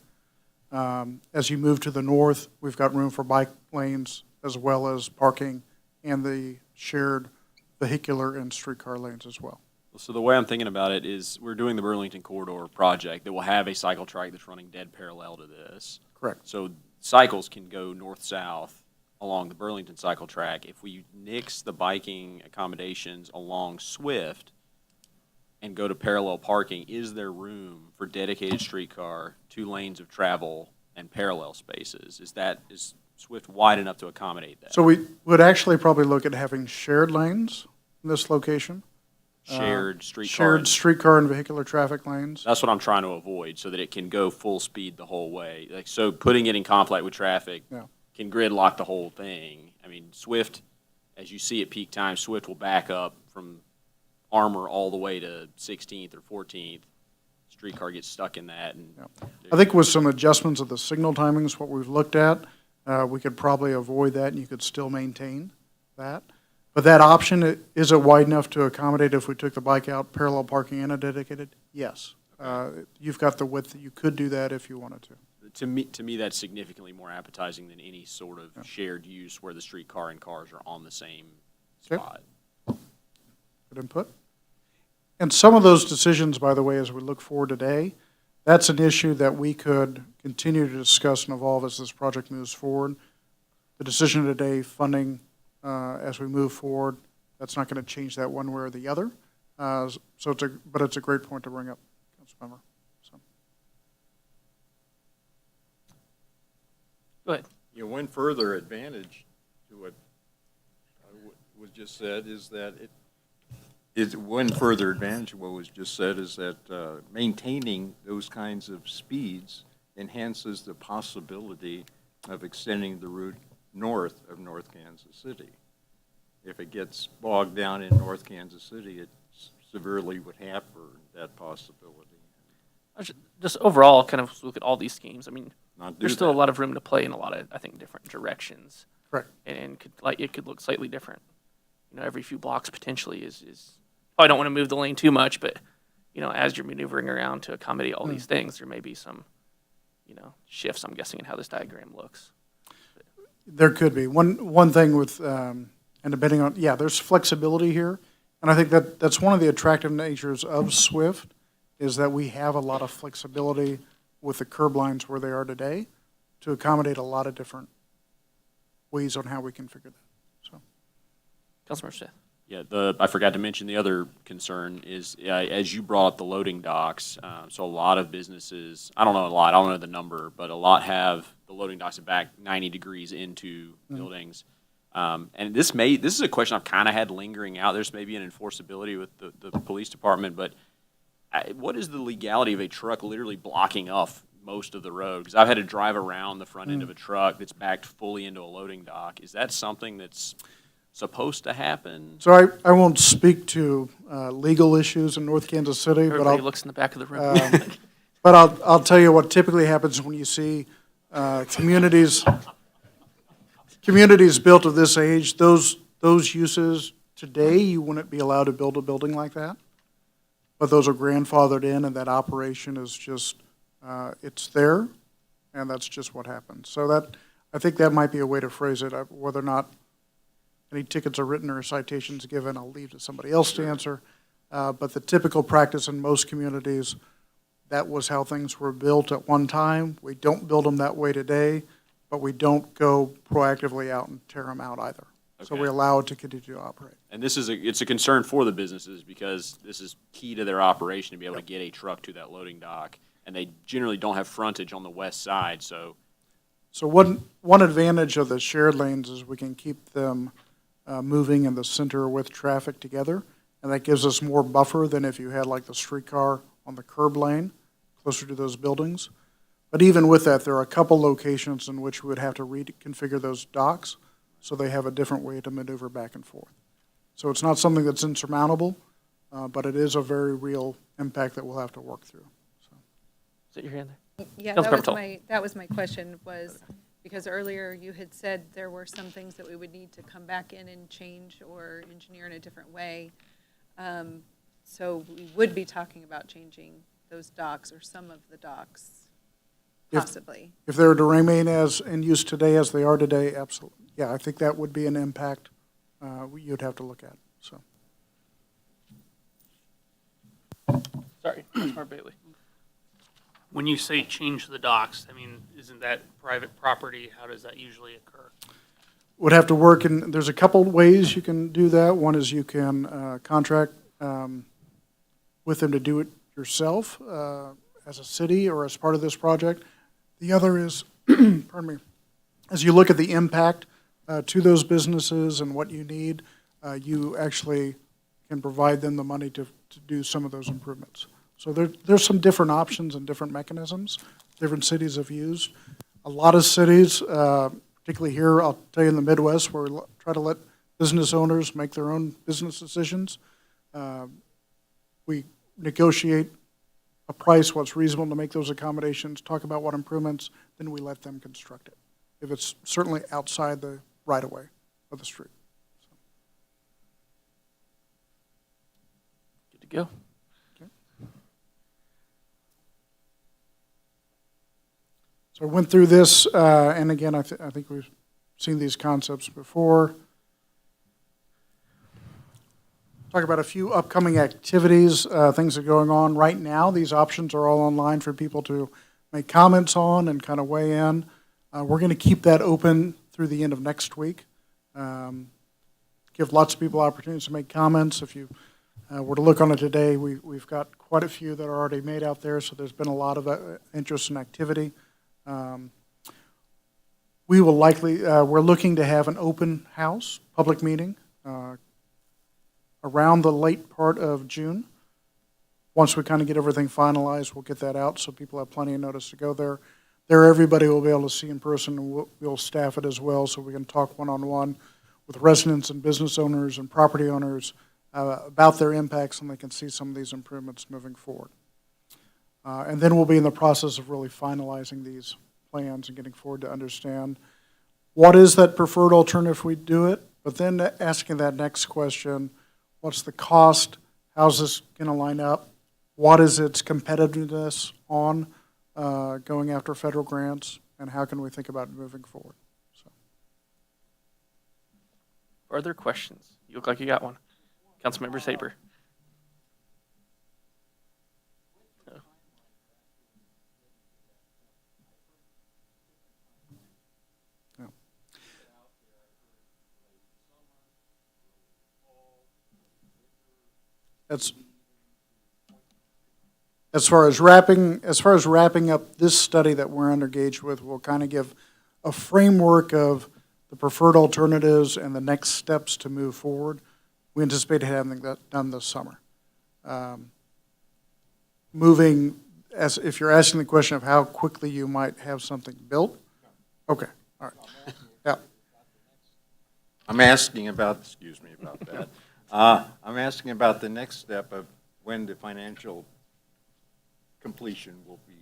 As you move to the north, we've got room for bike lanes as well as parking and the shared vehicular and streetcar lanes as well. So the way I'm thinking about it is we're doing the Burlington Corridor project that will have a cycle track that's running dead parallel to this. Correct. So cycles can go north-south along the Burlington cycle track. If we nix the biking accommodations along Swift and go to parallel parking, is there room for dedicated streetcar, 2 lanes of travel, and parallel spaces? Is Swift wide enough to accommodate that? So we would actually probably look at having shared lanes in this location. Shared streetcar? Shared streetcar and vehicular traffic lanes. That's what I'm trying to avoid, so that it can go full speed the whole way. Like, so putting it in conflict with traffic Yeah. can gridlock the whole thing. I mean, Swift, as you see at peak time, Swift will back up from Armour all the way to 16th or 14th. Streetcar gets stuck in that. And I think with some adjustments of the signal timings, what we've looked at, we could probably avoid that and you could still maintain that. But that option, is it wide enough to accommodate if we took the bike out, parallel parking and a dedicated? Yes. You've got the width that you could do that if you wanted to. To me, that's significantly more appetizing than any sort of shared use where the streetcar and cars are on the same Okay. spot. Good input. And some of those decisions, by the way, as we look forward today, that's an issue that we could continue to discuss and evolve as this project moves forward. The decision today, funding as we move forward, that's not going to change that one way or the other. But it's a great point to bring up, Councilmember. So. Go ahead. One further advantage to what was just said is that one further advantage of what was just said is that maintaining those kinds of speeds enhances the possibility of extending the route north of North Kansas City. If it gets bogged down in North Kansas City, it severely would hamper that possibility. Just overall, kind of look at all these schemes. I mean, Not do there's still a that. lot of room to play in a lot of, I think, different directions. Correct. And it could look slightly different. Every few blocks potentially is probably don't want to move the lane too much, but as you're maneuvering around to accommodate all these things, there may be some shifts, I'm guessing, in how this diagram looks. There could be. One thing with, and depending on, there's flexibility here. And I think that's one of the attractive natures of Swift is that we have a lot of flexibility with the curb lines where they are today to accommodate a lot of different ways on how we configure that. So, Councilmember Smith. Yeah, I forgot to mention the other concern is, as you brought up the loading docks, so a lot of businesses, I don't know a lot, I don't know the number, but a lot have the loading docks back 90 degrees into buildings. And this is a question I've kind of had lingering out. There's maybe an enforceability with the police department, but what is the legality of a truck literally blocking off most of the road? Because I've had to drive around the front end of a truck that's backed fully into a loading dock. Is that something that's supposed to happen? So I won't speak to legal issues in North Kansas City, but Everybody I'll, looks in the back of the room. but I'll tell you what typically happens when you see communities built of this age, those uses today, you wouldn't be allowed to build a building like that. But those are grandfathered in, and that operation is just, it's there, and that's just what happens. So I think that might be a way to phrase it. Whether or not any tickets are written or citations given, I'll leave to somebody else to answer. But the typical practice in most communities, that was how things were built at one time. We don't build them that way today, but we don't go proactively out and tear them out either. So Okay. we allow it to continue to operate. And it's a concern for the businesses because this is key to their operation to be able to get a truck to that loading dock. And they generally don't have frontage on the west side, so. So one advantage of the shared lanes is we can keep them moving in the center with traffic together, and that gives us more buffer than if you had like the streetcar on the curb lane closer to those buildings. But even with that, there are a couple locations in which we would have to reconfigure those docks so they have a different way to maneuver back and forth. So it's not something that's insurmountable, but it is a very real impact that we'll have to work through. Is that your hand there? Yeah, Councilmember Toll. that was my question, was, because earlier you had said there were some things that we would need to come back in and change or engineer in a different way. So we would be talking about changing those docks or some of the docks, possibly. If they were to remain as in use today as they are today, absolutely. Yeah, I think that would be an impact you'd have to look at, so. Sorry, Councilmember Bailey. When you say change the docks, I mean, isn't that private property? How does that usually occur? Would have to work, and there's a couple ways you can do that. One is you can contract with them to do it yourself as a city or as part of this project. The other is, pardon me, as you look at the impact to those businesses and what you need, you actually can provide them the money to do some of those improvements. So there's some different options and different mechanisms different cities have used. A lot of cities, particularly here, I'll tell you in the Midwest, where we try to let business owners make their own business decisions. We negotiate a price, what's reasonable to make those accommodations, talk about what improvements, then we let them construct it, if it's certainly outside the right-of-way of the street. Good to go. So I went through this, and again, I think we've seen these concepts before. Talk about a few upcoming activities, things that are going on right now. These options are all online for people to make comments on and kind of weigh in. We're going to keep that open through the end of next week. Give lots of people opportunities to make comments. If you were to look on it today, we've got quite a few that are already made out there, so there's been a lot of interest and activity. We will likely, we're looking to have an open house, public meeting, around the late part of June. Once we kind of get everything finalized, we'll get that out so people have plenty of notice to go there. There, everybody will be able to see in person, and we'll staff it as well so we can talk one-on-one with residents and business owners and property owners about their impacts, and they can see some of these improvements moving forward. And then we'll be in the process of really finalizing these plans and getting forward to understand what is that preferred alternative if we do it, but then asking that next question, what's the cost? How's this going to line up? What is its competitiveness on going after federal grants? And how can we think about moving forward? So. Further questions? You look like you got one. Councilmember Saber. As far as wrapping up this study that we're engaged with, we'll kind of give a framework of the preferred alternatives and the next steps to move forward. We anticipate having that done this summer. If you're asking the question of how quickly you might have something built, okay, all right, yeah. I'm asking about, excuse me about that. I'm asking about the next step of when the financial completion will be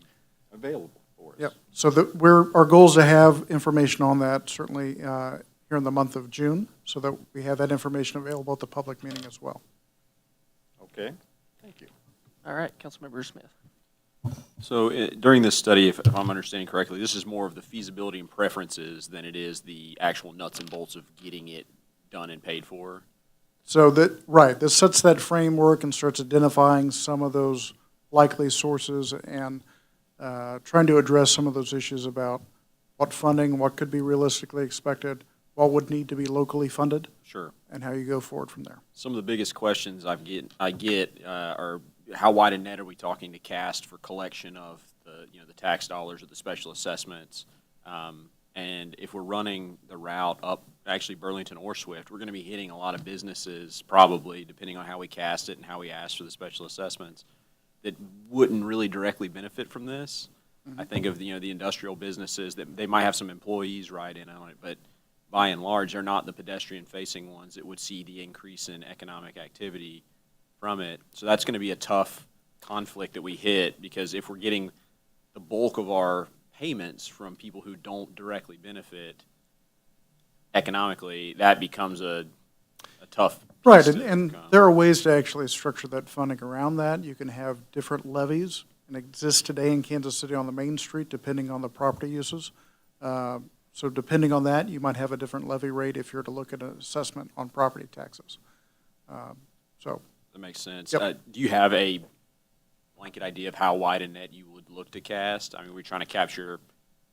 available for us. Yep. So our goal is to have information on that certainly here in the month of June, so that we have that information available at the public meeting as well. Okay, thank you. All right, Councilmember Smith. So during this study, if I'm understanding correctly, this is more of the feasibility and preferences than it is the actual nuts and bolts of getting it done and paid for? So this sets that framework and starts identifying some of those likely sources and trying to address some of those issues about what funding, what could be realistically expected, what would need to be locally funded. Sure. And how you go forward from there. Some of the biggest questions I get are how wide a net are we talking to cast for collection of the tax dollars or the special assessments, and if we're running the route up actually Burlington or Swift, we're going to be hitting a lot of businesses probably, depending on how we cast it and how we ask for the special assessments, that wouldn't really directly benefit from this. Mm-hmm. I think of the industrial businesses that they might have some employees ride in on it, but by and large, they're not the pedestrian-facing ones that would see the increase in economic activity from it. So that's going to be a tough conflict that we hit, because if we're getting the bulk of our payments from people who don't directly benefit economically, that becomes a tough piece Right, to and overcome. there are ways to actually structure that funding around that. You can have different levies, and it exists today in Kansas City on the Main Street, depending on the property uses. So depending on that, you might have a different levy rate if you're to look at an assessment on property taxes. That makes sense. Yep. Do you have a blanket idea of how wide a net you would look to cast? I mean, we're trying to capture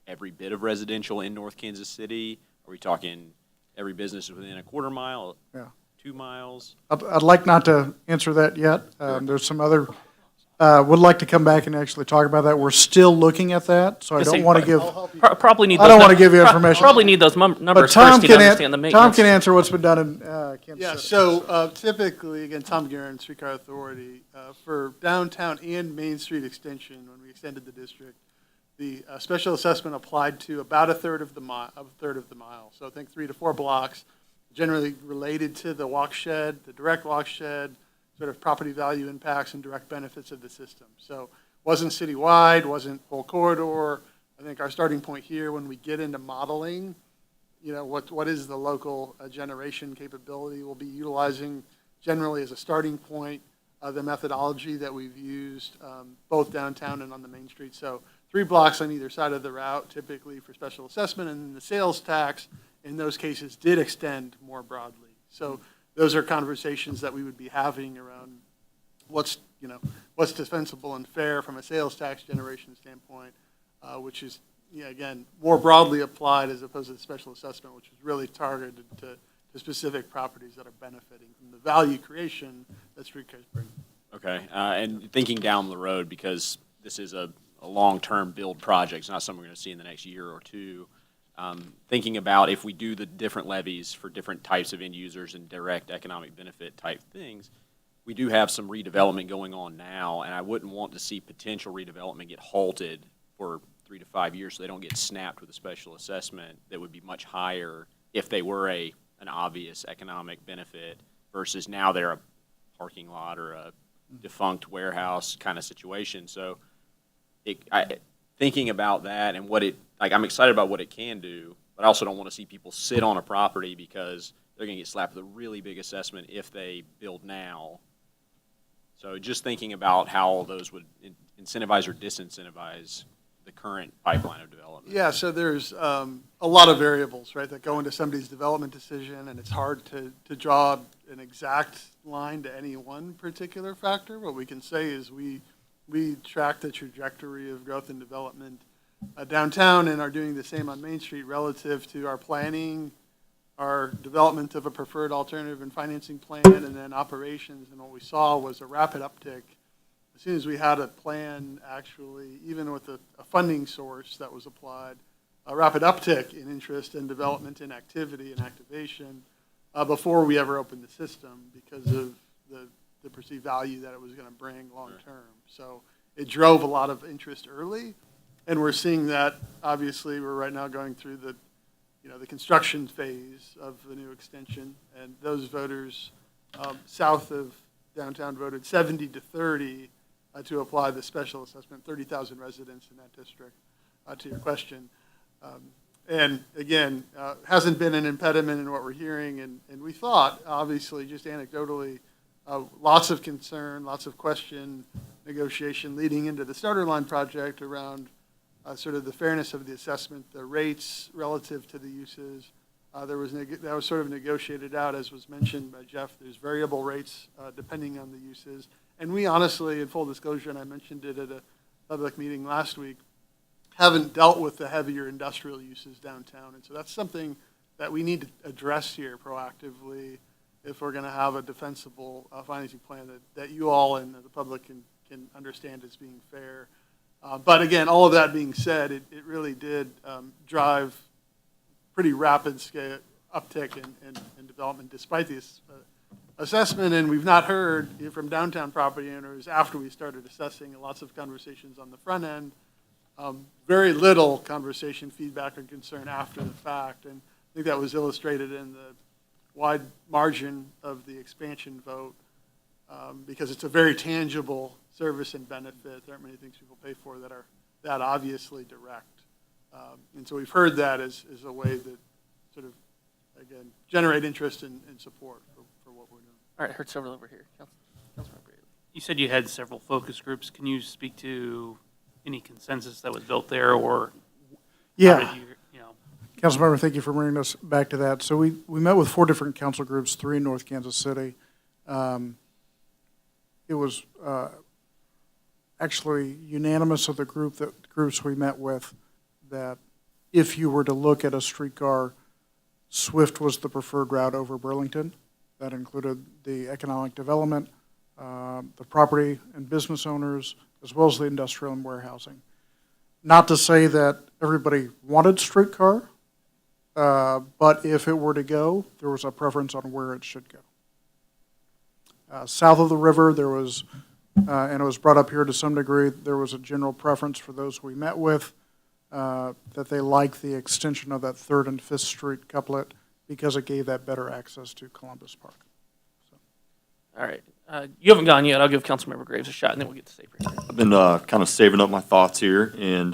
every bit of residential in North Kansas City. Are we talking every business within a quarter mile, Yeah. 2 miles? I'd like not to answer that yet. There's some other, would like to come back and actually talk about that. We're still looking at that, so I don't want to give, Probably need. I don't those want to give you information. Probably need those numbers But first to understand the maintenance. Tom can answer what's been done in Kansas Yeah, City. so typically, again, Tom Garren, Streetcar Authority, for downtown and Main Street extension, when we extended the district, the special assessment applied to about a third of the mile. So I think 3 to 4 blocks, generally related to the walk shed, the direct walk shed, sort of property value impacts and direct benefits of the system. So wasn't citywide, wasn't whole corridor. I think our starting point here, when we get into modeling, what is the local generation capability we'll be utilizing generally as a starting point, the methodology that we've used both downtown and on the Main Street. So 3 blocks on either side of the route, typically for special assessment, and the sales tax in those cases did extend more broadly. So those are conversations that we would be having around what's defensible and fair from a sales tax generation standpoint, which is, again, more broadly applied as opposed to the special assessment, which is really targeted to specific properties that are benefiting from the value creation that streetcars bring. Okay, and thinking down the road, because this is a long-term build project, it's not something we're going to see in the next year or two. Thinking about if we do the different levies for different types of end users and direct economic benefit type things, we do have some redevelopment going on now, and I wouldn't want to see potential redevelopment get halted for 3 to 5 years so they don't get snapped with a special assessment that would be much higher if they were an obvious economic benefit versus now they're a parking lot or a defunct warehouse kind of situation. So thinking about that and I'm excited about what it can do, but I also don't want to see people sit on a property because they're going to get slapped with a really big assessment if they build now. So just thinking about how all those would incentivize or disincentivize the current pipeline of development. Yeah, so there's a lot of variables, right, that go into somebody's development decision, and it's hard to draw an exact line to any one particular factor. What we can say is we track the trajectory of growth and development downtown and are doing the same on Main Street relative to our planning, our development of a preferred alternative and financing plan, and then operations. And what we saw was a rapid uptick as soon as we had a plan, actually, even with a funding source that was applied, a rapid uptick in interest and development and activity and activation before we ever opened the system because of the perceived value that it was going to bring long term. So it drove a lot of interest early, and we're seeing that. Obviously, we're right now going through the construction phase of the new extension, and those voters south of downtown voted 70-30 to apply the special assessment, 30,000 residents in that district, to your question. And again, hasn't been an impediment in what we're hearing, and we thought, obviously, just anecdotally, lots of concern, lots of question, negotiation leading into the starter line project around sort of the fairness of the assessment, the rates relative to the uses. That was sort of negotiated out, as was mentioned by Jeff. There's variable rates depending on the uses. And we honestly, in full disclosure, and I mentioned it at a public meeting last week, haven't dealt with the heavier industrial uses downtown. And so that's something that we need to address here proactively if we're going to have a defensible financing plan that you all and the public can understand as being fair. But again, all of that being said, it really did drive pretty rapid scale uptick in development despite this assessment. And we've not heard from downtown property owners after we started assessing, lots of conversations on the front end, very little conversation, feedback, or concern after the fact. And I think that was illustrated in the wide margin of the expansion vote because it's a very tangible service and benefit. There aren't many things people pay for that are that obviously direct. And so we've heard that as a way that sort of, again, generate interest and support for what we're doing. All right, Hertz over here. Councilmember Braley. You said you had several focus groups. Can you speak to any consensus that was built there, or Yeah. how did you know? Councilmember, thank you for bringing us back to that. So we met with 4 different council groups, 3 in North Kansas City. It was actually unanimous of the groups we met with that if you were to look at a streetcar, Swift was the preferred route over Burlington. That included the economic development, the property and business owners, as well as the industrial and warehousing. Not to say that everybody wanted streetcar, but if it were to go, there was a preference on where it should go. South of the river, there was, and it was brought up here to some degree, there was a general preference for those we met with that they liked the extension of that 3rd and 5th Street couplet because it gave that better access to Columbus Park. All right. You haven't gone yet. I'll give Councilmember Graves a shot, and then we'll get to Safer. I've been kind of saving up my thoughts here and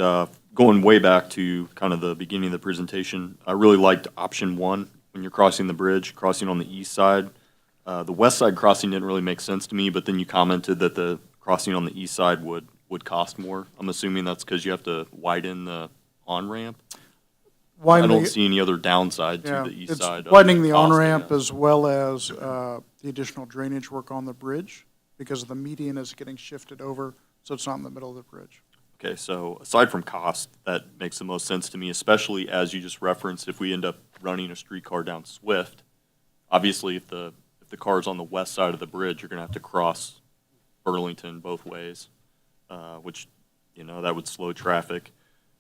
going way back to kind of the beginning of the presentation. I really liked option 1 when you're crossing the bridge, crossing on the east side. The west side crossing didn't really make sense to me, but then you commented that the crossing on the east side would cost more. I'm assuming that's because you have to widen the on-ramp. I don't see any other downside to the east side. It's widening the costing on-ramp it. as well as the additional drainage work on the bridge because the median is getting shifted over, so it's not in the middle of the bridge. Okay, so aside from cost, that makes the most sense to me, especially as you just referenced, if we end up running a streetcar down Swift, obviously if the car is on the west side of the bridge, you're going to have to cross Burlington both ways, which, that would slow traffic.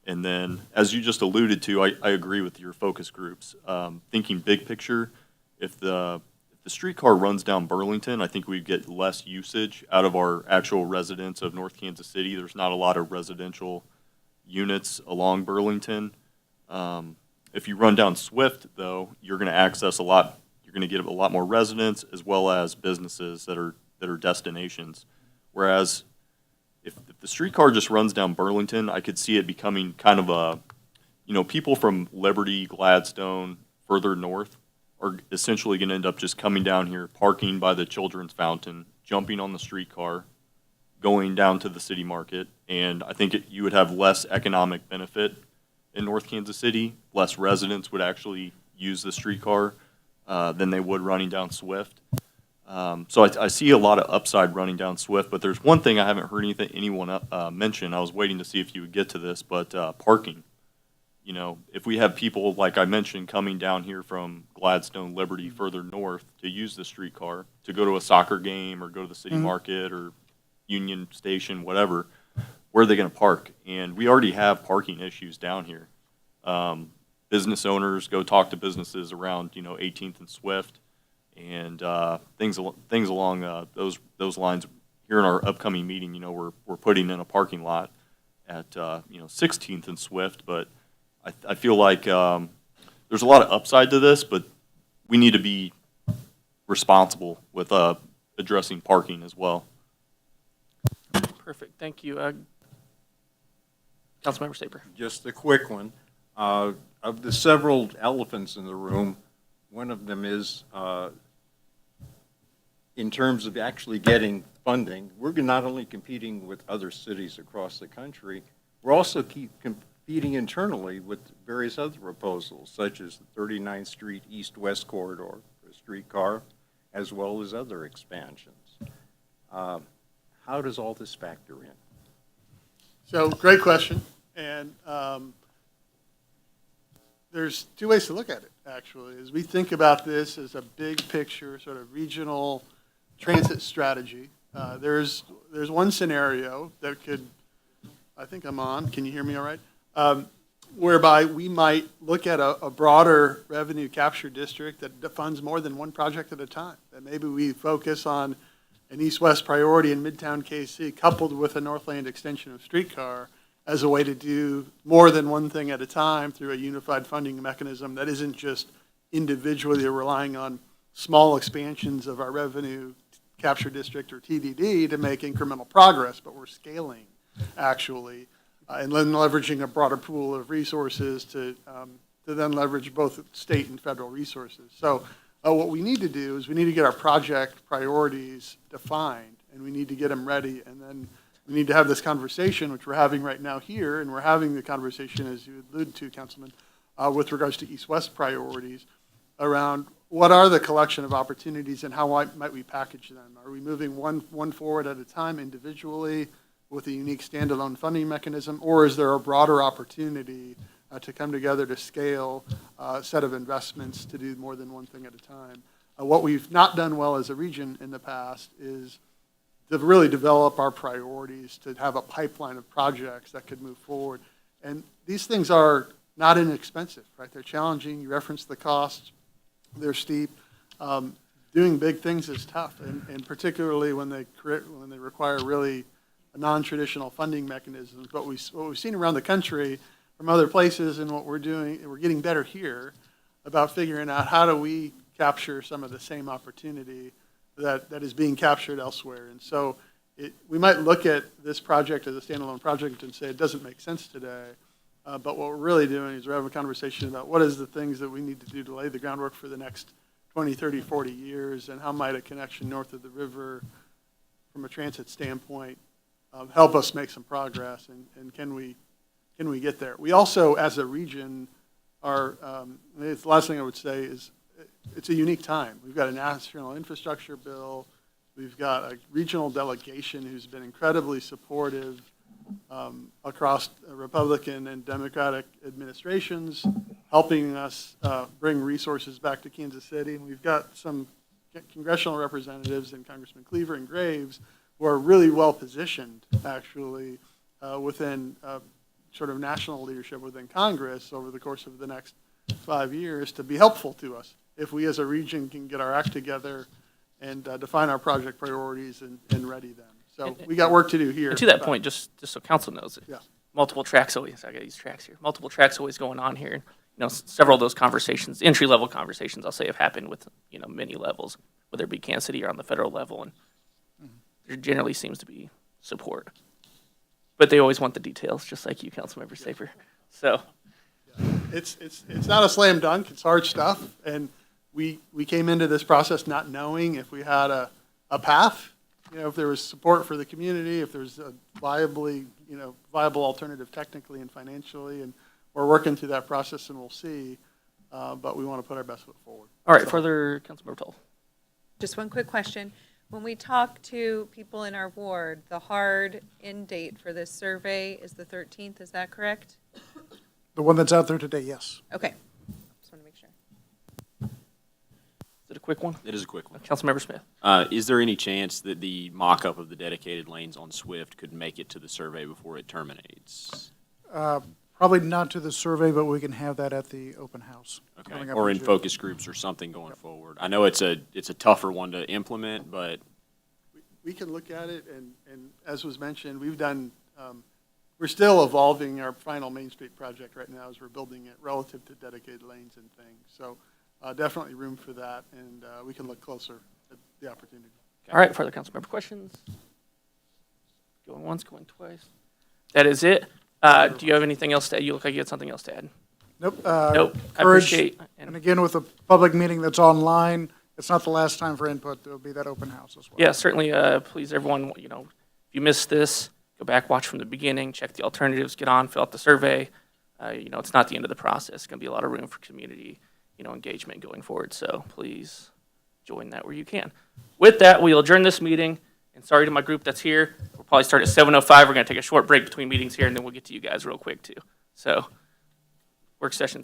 And then, as you just alluded to, I agree with your focus groups. Thinking big picture, if the streetcar runs down Burlington, I think we'd get less usage out of our actual residents of North Kansas City. There's not a lot of residential units along Burlington. If you run down Swift, though, you're going to access a lot. You're going to get a lot more residents as well as businesses that are destinations. Whereas if the streetcar just runs down Burlington, I could see it becoming kind of a, people from Liberty, Gladstone, further north are essentially going to end up just coming down here, parking by the children's fountain, jumping on the streetcar, going down to the city market, and I think you would have less economic benefit in North Kansas City. Less residents would actually use the streetcar than they would running down Swift. So I see a lot of upside running down Swift, but there's one thing I haven't heard anyone mention. I was waiting to see if you would get to this, but parking. You know, if we have people, like I mentioned, coming down here from Gladstone, Liberty, further north to use the streetcar, to go to a soccer game or go to the city market or Union Station, whatever, where are they going to park? And we already have parking issues down here. Business owners, go talk to businesses around, 18th and Swift, and things along those lines. Here in our upcoming meeting, we're putting in a parking lot at 16th and Swift, but I feel like there's a lot of upside to this, but we need to be responsible with addressing parking as well. Perfect. Thank you. Councilmember Saper. Just a quick one. Of the several elephants in the room, one of them is, in terms of actually getting funding, we're not only competing with other cities across the country, we're also competing internally with various other proposals, such as the 39th Street East-West Corridor for a streetcar, as well as other expansions. How does all this factor in? So, great question. And there's two ways to look at it, actually. As we think about this as a big picture, sort of regional transit strategy, there's one scenario that could, I think I'm on, can you hear me all right? Whereby we might look at a broader revenue capture district that funds more than one project at a time. That maybe we focus on an east-west priority in Midtown KC coupled with a Northland extension of streetcar as a way to do more than one thing at a time through a unified funding mechanism that isn't just individually relying on small expansions of our revenue capture district or TDD to make incremental progress, but we're scaling actually, and then leveraging a broader pool of resources to then leverage both state and federal resources. So what we need to do is we need to get our project priorities defined, and we need to get them ready, and then we need to have this conversation, which we're having right now here, and we're having the conversation, as you alluded to, Councilman, with regards to east-west priorities, around what are the collection of opportunities and how might we package them? Are we moving one forward at a time individually with a unique standalone funding mechanism, or is there a broader opportunity to come together to scale a set of investments to do more than one thing at a time? What we've not done well as a region in the past is to really develop our priorities, to have a pipeline of projects that could move forward. And these things are not inexpensive, right? They're challenging. You referenced the costs. They're steep. Doing big things is tough, and particularly when they require really non-traditional funding mechanisms. But what we've seen around the country from other places and what we're doing, and we're getting better here about figuring out how do we capture some of the same opportunity that is being captured elsewhere. And so we might look at this project as a standalone project and say it doesn't make sense today. But what we're really doing is we're having a conversation about what is the things that we need to do to lay the groundwork for the next 20, 30, 40 years, and how might a connection north of the river from a transit standpoint help us make some progress, and can we get there? We also, as a region, the last thing I would say is it's a unique time. We've got a national infrastructure bill. We've got a regional delegation who's been incredibly supportive across Republican and Democratic administrations, helping us bring resources back to Kansas City. And we've got some congressional representatives and Congressman Cleaver and Graves who are really well positioned, actually, within sort of national leadership within Congress over the course of the next 5 years to be helpful to us if we as a region can get our act together and define our project priorities and ready them. So we got work to do here. And to that point, just so council knows it, Yeah. multiple tracks always, I got these tracks here, multiple tracks always going on here. Several of those conversations, entry-level conversations, I'll say, have happened with, many levels, whether it be Kansas City or on the federal level, and there generally seems to be support. But they always want the details, just like you, Councilmember Saper. So It's not a slam dunk. It's hard stuff, and we came into this process not knowing if we had a path, if there was support for the community, if there's a viable alternative technically and financially, and we're working through that process, and we'll see. But we want to put our best foot forward. all right, further, Councilmember Toll. Just one quick question. When we talk to people in our ward, the hard end date for this survey is the 13th, is that correct? The one that's out there today, yes. Okay, just want to make sure. Is it a quick one? It is a quick one. Councilmember Smith. Is there any chance that the mock-up of the dedicated lanes on Swift could make it to the survey before it terminates? Probably not to the survey, but we can have that at the open house. Okay, coming up or in June. focus groups or something going forward? I know it's a tougher one to implement, but We can look at it, and as was mentioned, we've done, we're still evolving our final Main Street project right now as we're building it relative to dedicated lanes and things. So definitely room for that, and we can look closer at the opportunity. All right, further council member questions? Going once, going twice. That is it. Do you have anything else to add? You look like you had something else to add. Nope. Nope. I Encourage- appreciate. And again, with a public meeting that's online, it's not the last time for input. There'll be that open house as well. Yeah, certainly, please, everyone, if you missed this, go back, watch from the beginning, check the alternatives, get on, fill out the survey. It's not the end of the process. It's going to be a lot of room for community, engagement going forward. So please join that where you can. With that, we'll adjourn this meeting. And sorry to my group that's here. We'll probably start at 7:05. We're going to take a short break between meetings here, and then we'll get to you guys real quick, too. So work session